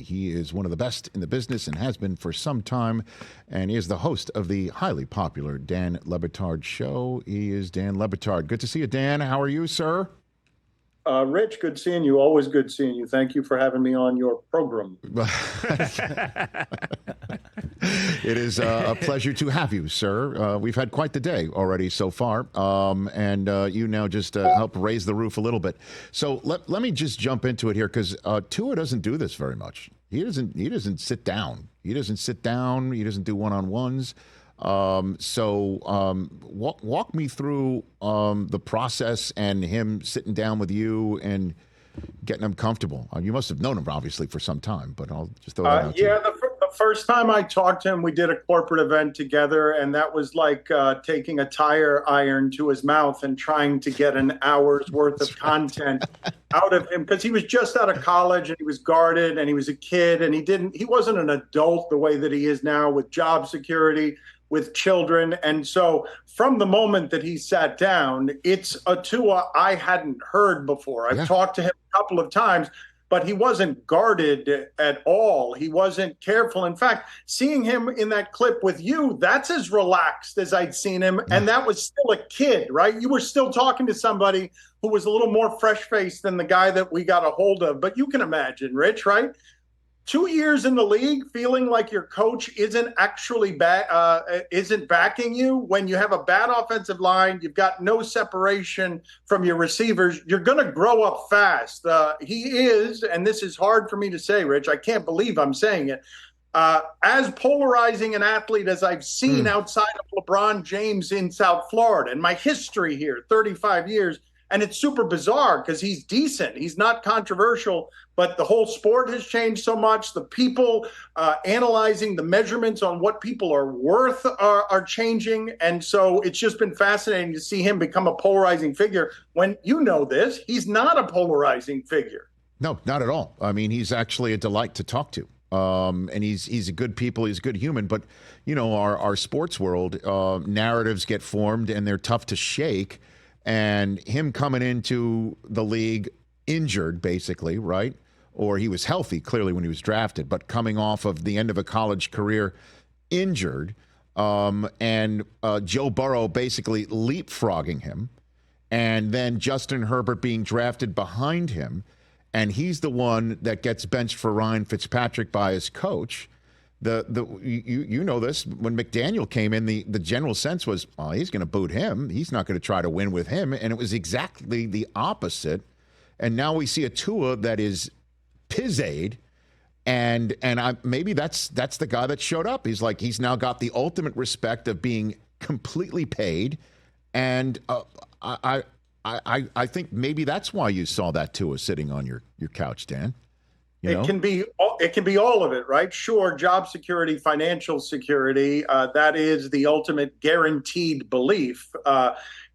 He is one of the best in the business and has been for some time, and he is the host of the highly popular Dan Le Batard Show. He is Dan Le Batard. Good to see you, Dan. How are you, sir? Rich, good seeing you. Always good seeing you. Thank you for having me on your program. It is a pleasure to have you, sir. We've had quite the day already so far, and you now just help raise the roof a little bit. So let me just jump into it here, because Tua doesn't do this very much. He doesn't sit down. He doesn't do one-on-ones. Walk me through the process and him sitting down with you and getting him comfortable. You must have known him, obviously, for some time, but I'll just throw that out to you. The first time I talked to him, we did a corporate event together, and that was like taking a tire iron to his mouth and trying to get an hour's worth of content out of him, because he was just out of college and he was guarded and he was a kid, and he wasn't an adult the way that he is now with job security, with children. And so from the moment that he sat down, it's a Tua I hadn't heard before. I've talked to him a couple of times, but he wasn't guarded at all. He wasn't careful. In fact, seeing him in that clip with you, that's as relaxed as I'd seen him. And that was still a kid, right? You were still talking to somebody who was a little more fresh-faced than the guy that we got a hold of. But you can imagine, Rich, right? 2 years in the league, feeling like your coach isn't actually isn't backing you when you have a bad offensive line, you've got no separation from your receivers, you're going to grow up fast. He is, and this is hard for me to say, Rich, I can't believe I'm saying it, as polarizing an athlete as I've seen outside of LeBron James in South Florida. And my history here, 35 years, and it's super bizarre because he's decent. He's not controversial, but the whole sport has changed so much. The people analyzing the measurements on what people are worth are changing. And so it's just been fascinating to see him become a polarizing figure when, you know this, he's not a polarizing figure. No, not at all. I mean, he's actually a delight to talk to. And he's a good people. He's a good human. But, you know, our sports world, narratives get formed and they're tough to shake. And him coming into the league injured, basically, right? Or he was healthy, clearly, when he was drafted, but coming off of the end of a college career injured, and Joe Burrow basically leapfrogging him, and then Justin Herbert being drafted behind him, and he's the one that gets benched for Ryan Fitzpatrick by his coach. You know this, when McDaniel came in, the general sense was, well, he's going to boot him. He's not going to try to win with him. And it was exactly the opposite. And now we see a Tua that is pizzade. And maybe that's the guy that showed up. He's now got the ultimate respect of being completely paid. And I think maybe that's why you saw that Tua sitting on your couch, Dan. You know? It can be all of it, right? Sure, job security, financial security, that is the ultimate guaranteed belief.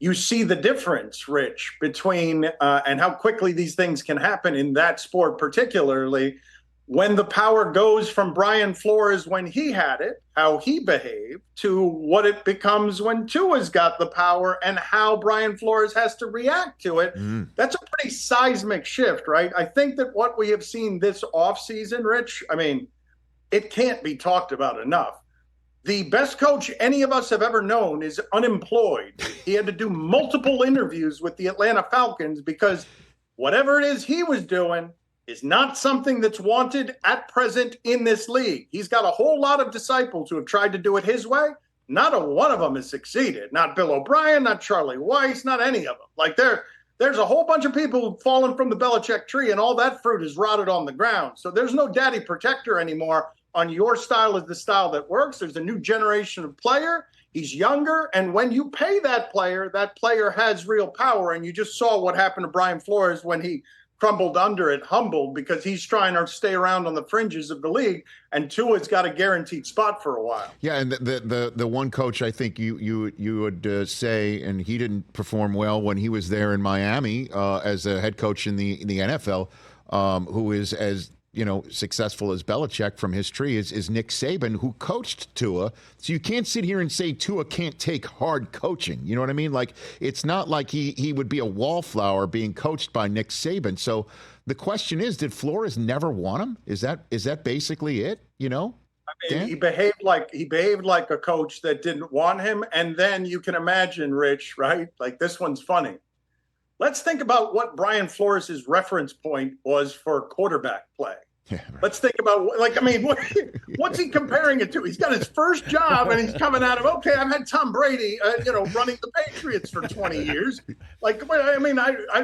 You see the difference, Rich, between and how quickly these things can happen in that sport, particularly when the power goes from Brian Flores when he had it, how he behaved, to what it becomes when Tua's got the power and how Brian Flores has to react to it. That's a pretty seismic shift, right? I think that what we have seen this offseason, Rich, I mean, it can't be talked about enough. The best coach any of us have ever known is unemployed. He had to do multiple interviews with the Atlanta Falcons because whatever it is he was doing is not something that's wanted at present in this league. He's got a whole lot of disciples who have tried to do it his way. Not a one of them has succeeded. Not Bill O'Brien, not Charlie Weiss, not any of them. Like there's a whole bunch of people who've fallen from the Belichick tree and all that fruit is rotted on the ground. So there's no daddy protector anymore on your style is the style that works. There's a new generation of player. He's younger. And when you pay that player has real power. And you just saw what happened to Brian Flores when he crumbled under it, humbled, because he's trying to stay around on the fringes of the league, and Tua's got a guaranteed spot for a while. Yeah, and the one coach I think you would say, and he didn't perform well when he was there in Miami as a head coach in the NFL, who is as successful as Belichick from his tree is Nick Saban, who coached Tua. So you can't sit here and say Tua can't take hard coaching. You know what I mean? Like, it's not like he would be a wallflower being coached by Nick Saban. So the question is, did Flores never want him? Is that basically it? I mean, he behaved like a coach that didn't want him. And then you can imagine, Rich, right? Like, this one's funny. Let's think about what Brian Flores' reference point was for quarterback play. Yeah, right. Let's think about, what's he comparing it to? He's got his first job and he's coming out of, okay, I've had Tom Brady, running the Patriots for 20 years. Like,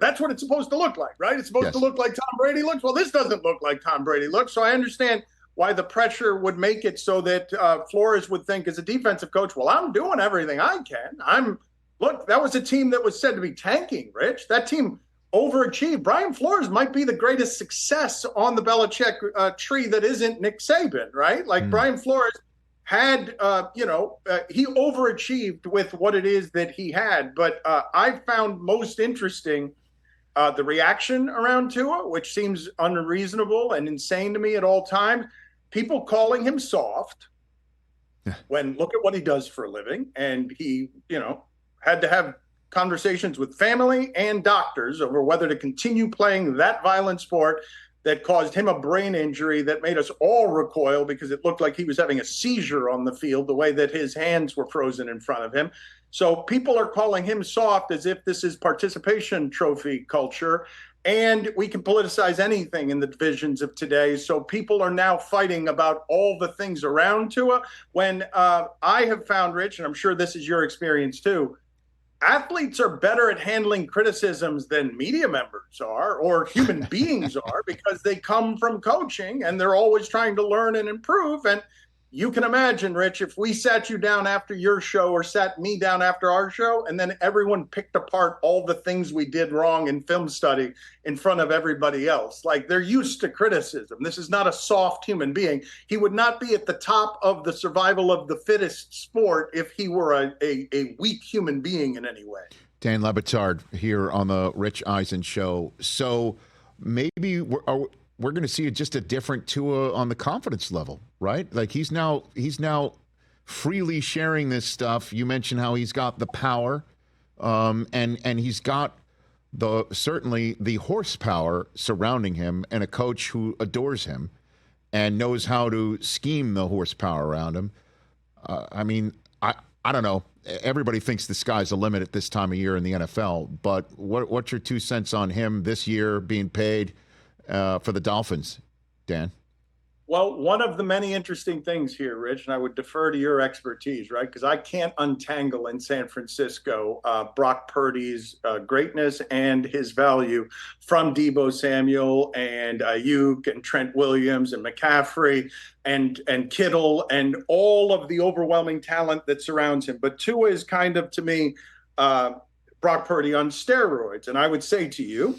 that's what it's supposed to look like, right? It's supposed to look like Tom Brady looks. Well, this doesn't look like Tom Brady looks. So I understand why the pressure would make it so that Flores would think, as a defensive coach, well, I'm doing everything I can. Look, that was a team that was said to be tanking, Rich. That team overachieved. Brian Flores might be the greatest success on the Belichick tree that isn't Nick Saban, right? Like, Brian Flores had, he overachieved with what it is that he had. But I found most interesting the reaction around Tua, which seems unreasonable and insane to me at all times. People calling him soft when look at what he does for a living. And he, had to have conversations with family and doctors over whether to continue playing that violent sport that caused him a brain injury that made us all recoil because it looked like he was having a seizure on the field, the way that his hands were frozen in front of him. So people are calling him soft as if this is participation trophy culture, and we can politicize anything in the divisions of today. So people are now fighting about all the things around Tua, when I have found, Rich, and I'm sure this is your experience too, athletes are better at handling criticisms than media members are, or human beings are, because they come from coaching and they're always trying to learn and improve. And you can imagine, Rich, if we sat you down after your show or sat me down after our show, and then everyone picked apart all the things we did wrong in film study in front of everybody else. Like, they're used to criticism. This is not a soft human being. He would not be at the top of the survival of the fittest sport if he were a weak human being in any way. Dan Le Batard here on the Rich Eisen Show. So maybe we're going to see just a different Tua on the confidence level, right? Like, he's now freely sharing this stuff. You mentioned how he's got the power, and he's got certainly the horsepower surrounding him, and a coach who adores him and knows how to scheme the horsepower around him. I don't know. Everybody thinks the sky's the limit at this time of year in the NFL, but what's your 2 cents on him this year being paid for the Dolphins, Dan? Well, one of the many interesting things here, Rich, and I would defer to your expertise, right? Because I can't untangle in San Francisco Brock Purdy's greatness and his value from Deebo Samuel and Ayuk and Trent Williams and McCaffrey and Kittle and all of the overwhelming talent that surrounds him. But Tua is kind of, to me, Brock Purdy on steroids. And I would say to you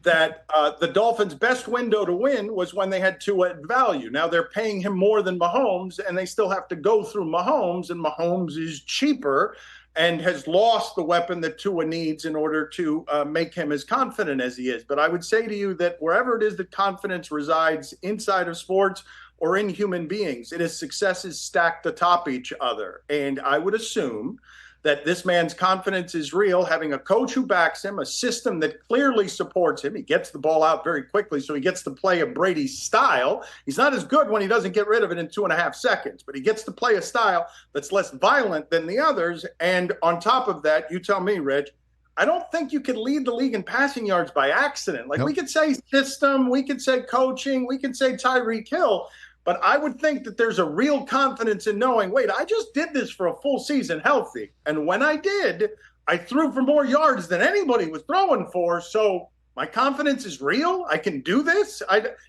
that the Dolphins' best window to win was when they had Tua at value. Now they're paying him more than Mahomes, and they still have to go through Mahomes, and Mahomes is cheaper and has lost the weapon that Tua needs in order to make him as confident as he is. But I would say to you that wherever it is that confidence resides inside of sports or in human beings, it is successes stacked atop each other. And I would assume that this man's confidence is real, having a coach who backs him, a system that clearly supports him. He gets the ball out very quickly, so he gets to play a Brady style. He's not as good when he doesn't get rid of it in 2.5 seconds, but he gets to play a style that's less violent than the others. And on top of that, you tell me, Rich, I don't think you could lead the league in passing yards by accident. Like, we could say system, we could say coaching, we could say Tyreek Hill, but I would think that there's a real confidence in knowing, wait, I just did this for a full season healthy. And when I did, I threw for more yards than anybody was throwing for. So my confidence is real. I can do this.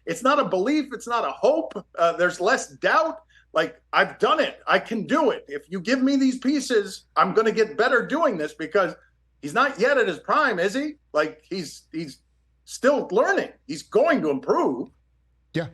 It's not a belief. It's not a hope. There's less doubt. Like, I've done it. I can do it. If you give me these pieces, I'm going to get better doing this, because he's not yet at his prime, is he? Like, he's still learning. He's going to improve. Yeah,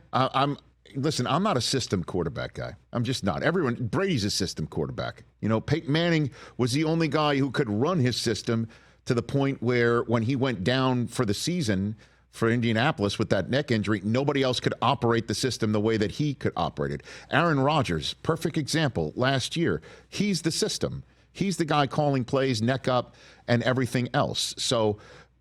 Listen, I'm not a system quarterback guy. I'm just not. Brady's a system quarterback. You know, Peyton Manning was the only guy who could run his system to the point where when he went down for the season, for Indianapolis with that neck injury. Nobody else could operate the system the way that he could operate it. Aaron Rodgers, perfect example, last year. He's the system. He's the guy calling plays, neck up, and everything else. So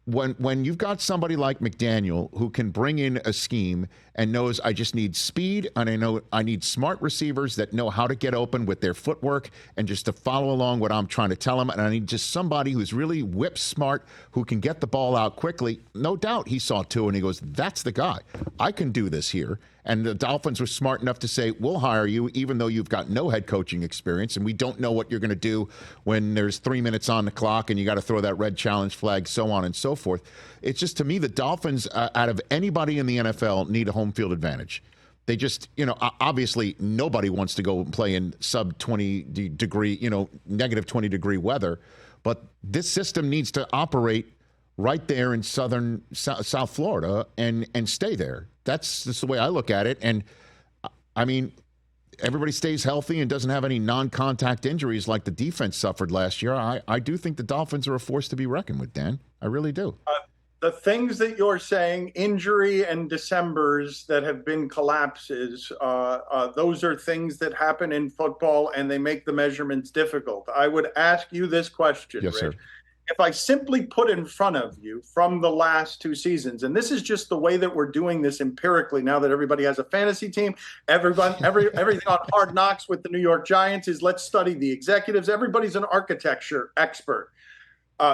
when you've got somebody like McDaniel who can bring in a scheme and knows I just need speed and I know I need smart receivers that know how to get open with their footwork and just to follow along what I'm trying to tell them, and I need just somebody who's really whip smart who can get the ball out quickly, no doubt he saw Tua and he goes, that's the guy. I can do this here. And the Dolphins were smart enough to say, we'll hire you even though you've got no head coaching experience and we don't know what you're going to do when there's 3 minutes on the clock and you got to throw that red challenge flag, so on and so forth. It's just, to me, the Dolphins, out of anybody in the NFL, need a home field advantage. They just, obviously nobody wants to go and play in sub 20 degree, negative 20 degree weather, but this system needs to operate right there in South Florida and stay there. That's just the way I look at it. And I mean, everybody stays healthy and doesn't have any non-contact injuries like the defense suffered last year. I do think the Dolphins are a force to be reckoned with, Dan. I really do. The things that you're saying, injury and Decembers that have been collapses, those are things that happen in football and they make the measurements difficult. I would ask you this question, yes, Rich. Sir. If I simply put in front of you from the last 2 seasons, and this is just the way that we're doing this empirically now that everybody has a fantasy team, everything on Hard Knocks with the New York Giants is let's study the executives. Everybody's an architecture expert.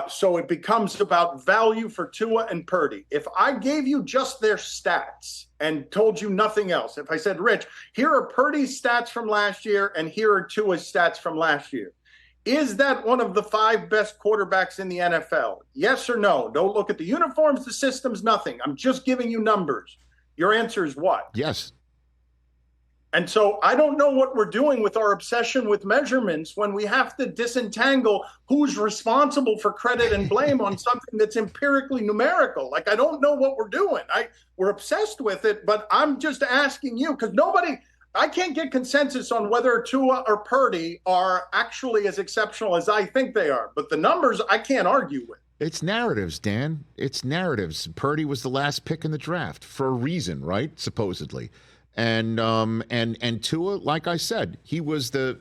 So it becomes about value for Tua and Purdy. If I gave you just their stats and told you nothing else, if I said, Rich, here are Purdy's stats from last year and here are Tua's stats from last year, is that one of the 5 best quarterbacks in the NFL? Yes or no? Don't look at the uniforms, the systems, nothing. I'm just giving you numbers. Your answer is what? Yes. And so I don't know what we're doing with our obsession with measurements when we have to disentangle who's responsible for credit and blame on something that's empirically numerical. Like, I don't know what we're doing. We're obsessed with it, but I'm just asking you because I can't get consensus on whether Tua or Purdy are actually as exceptional as I think they are. But the numbers I can't argue with. It's narratives, Dan. It's narratives. Purdy was the last pick in the draft for a reason, right? Supposedly. And Tua, like I said, he was the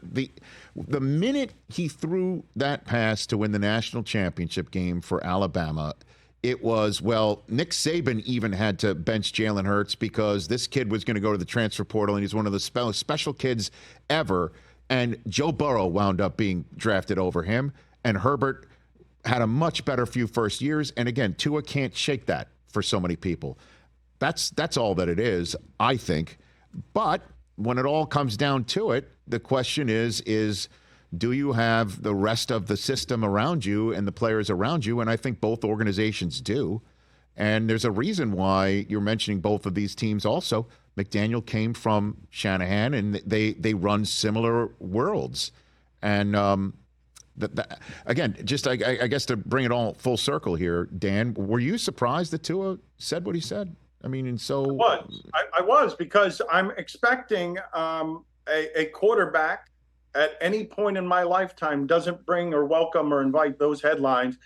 minute he threw that pass to win the national championship game for Alabama, it was, well, Nick Saban even had to bench Jalen Hurts because this kid was going to go to the transfer portal, and he's one of the special kids ever. And Joe Burrow wound up being drafted over him, and Herbert had a much better few first years. And again, Tua can't shake that for so many people. That's all that it is, I think. But when it all comes down to it, the question is do you have the rest of the system around you and the players around you? And I think both organizations do. And there's a reason why you're mentioning both of these teams also. McDaniel came from Shanahan, and they run similar worlds. And again, just I guess to bring it all full circle here, Dan, were you surprised that Tua said what he said? I mean, and so I was because I'm expecting a quarterback at any point in my lifetime doesn't bring or welcome or invite those headlines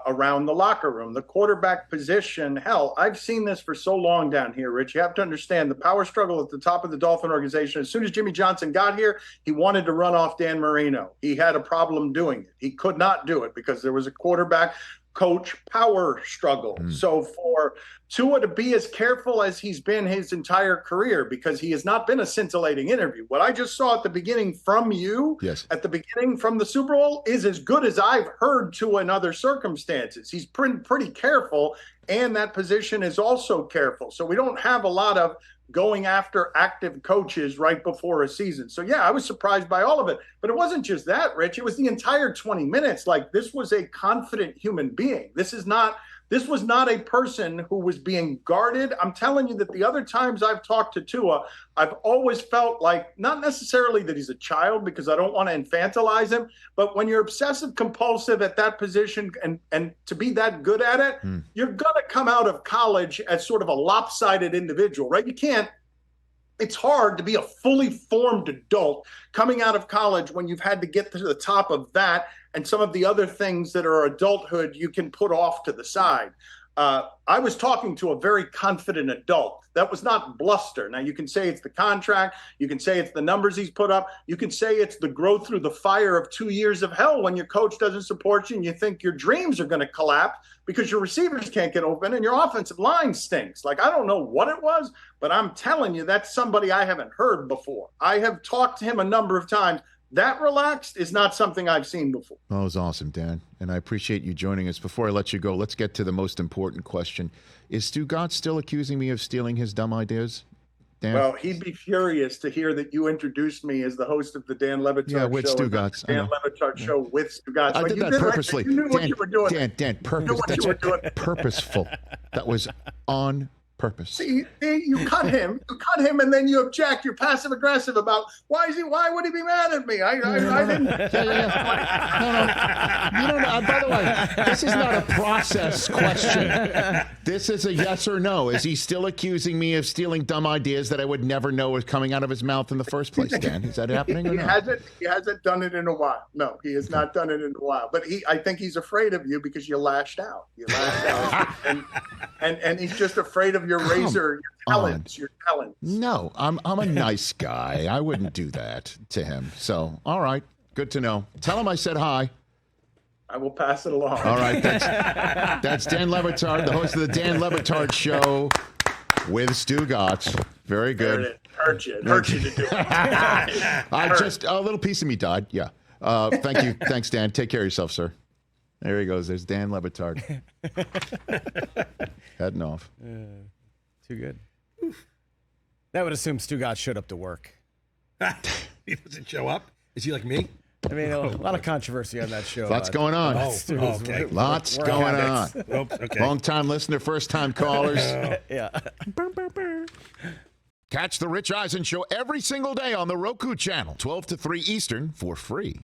around the locker room. The quarterback position, hell, I've seen this for so long down here, Rich. You have to understand the power struggle at the top of the Dolphin organization. As soon as Jimmy Johnson got here, he wanted to run off Dan Marino. He had a problem doing it. He could not do it because there was a quarterback coach power struggle. So for Tua to be as careful as he's been his entire career, because he has not been a scintillating interview. What I just saw at the beginning from you, at the beginning from the Super Bowl, is as good as I've heard Tua in other circumstances. He's pretty careful, and that position is also careful. So we don't have a lot of going after active coaches right before a season. So, yeah, I was surprised by all of it. But it wasn't just that, Rich. It was the entire 20 minutes. Like, this was a confident human being. This was not a person who was being guarded. I'm telling you that the other times I've talked to Tua, I've always felt like, not necessarily that he's a child because I don't want to infantilize him, but when you're obsessive compulsive at that position and to be that good at it, you're going to come out of college as sort of a lopsided individual, right? It's hard to be a fully formed adult coming out of college when you've had to get to the top of that and some of the other things that are adulthood you can put off to the side. I was talking to a very confident adult. That was not bluster. Now, you can say it's the contract. You can say it's the numbers he's put up. You can say it's the growth through the fire of 2 years of hell when your coach doesn't support you and you think your dreams are going to collapse because your receivers can't get open and your offensive line stinks. Like, I don't know what it was, but I'm telling you, that's somebody I haven't heard before. I have talked to him a number of times. That relaxed is not something I've seen before. Oh, it was awesome, Dan. And I appreciate you joining us. Before I let you go, let's get to the most important question. Is Stu Gotts still accusing me of stealing his dumb ideas, Dan? Well, he'd be furious to hear that you introduced me as the host of the Dan Lebatard Show. Yeah, with Stu Gotts. Dan Lebatard Show with Stu Gotts. I did that purposely. You knew what you were doing. Dan, purposeful. That was on purpose. See, you cut him, and then you object. You're passive aggressive about why would he be mad at me? I didn't. No. You don't know. By the way, this is not a process question. This is a yes or no. Is he still accusing me of stealing dumb ideas that I would never know was coming out of his mouth in the first place, Dan? Is that happening or not? He hasn't done it in a while. No, he has not done it in a while. But I think he's afraid of you because you lashed out. You lashed out, and he's just afraid of your razor, your talents. No, I'm a nice guy. I wouldn't do that to him. So, all right, good to know. Tell him I said hi. I will pass it along. All right, that's Dan Lebatard, the host of the Dan Lebatard Show with Stu Gotts. Very good. It hurt you to do it. Just a little piece of me died. Yeah. Thank you. Thanks, Dan. Take care of yourself, sir. There he goes. There's Dan Lebatard. Heading off. Too good. That would assume Stu Gotts showed up to work. He doesn't show up? Is he like me? I mean, a lot of controversy on that show. Lots going on. Okay. Lots going on. Oops, okay. Long-time listener, first-time callers. Yeah. Catch the Rich Eisen Show every single day on the Roku channel, 12 to 3 Eastern, for free.